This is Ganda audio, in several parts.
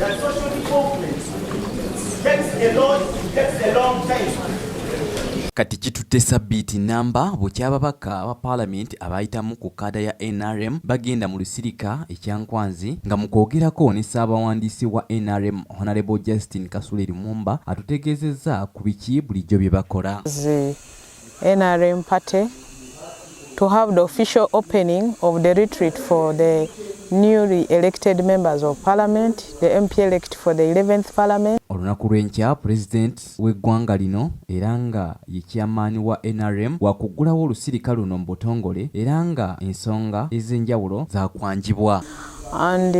that social development takes a long time. Kati kitutte sabbiiti namba bukyababaka aba Parliament abayitamu ku kadda ya NRM bagenda mu lusirika e Kyankwanzi nga mu kwogerako ne ssaabawandiisi wa NRM Honorable Justin Kasule Lumumba atutegeezezza ku biki bulijjo bye bakola. The NRM party to have the official opening of the retreat for the newly elected members of Parliament, the MP elect for the 11th Parliament. Olunaku lw'enkya President w'eggwanga lino era nga ye chairman wa NRM wakuggulawo olusirika luno mu butongole era nga ensonga ez'enjawulo zaakwanjibwa. And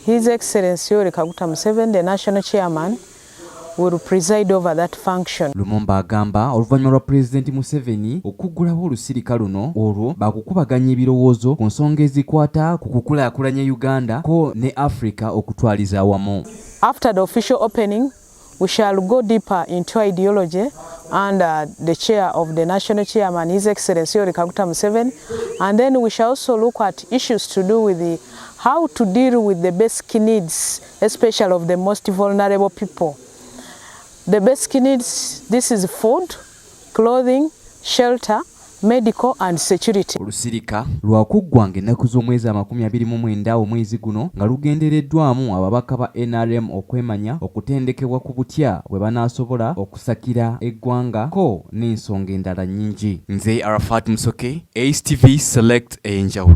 His Excellency Yoweri Kaguta Museveni, the national chairman, will preside over that function. Lumumba agamba oluvannyuma lwa President Museveni okuggulawo olusirika luno olwo bakukubaganya ebirowoozo ku nsonga ezikwata ku kukulaakulanya Uganda ko ne Africa okutwaliza awamu. After the official opening, we shall go deeper into ideology under the chair of the national chairman, His Excellency Yoweri Kaguta Museveni, and then we shall also look at issues to do with how to deal with the basic needs, especially of the most vulnerable people. The basic needs, this is food, clothing, shelter, medical and security. Olusirika lwakuggwanga ennaku z'omwezi 29 omwezi guno nga lugendereddwamu ababaka ba NRM okwemanya okutendekebwa ku butya bwe banaasobola okusakira eggwanga ko n'ensonga endala nnyingi. Nze Arafat Musoke, ACE TV Select EY'ENJAWULO.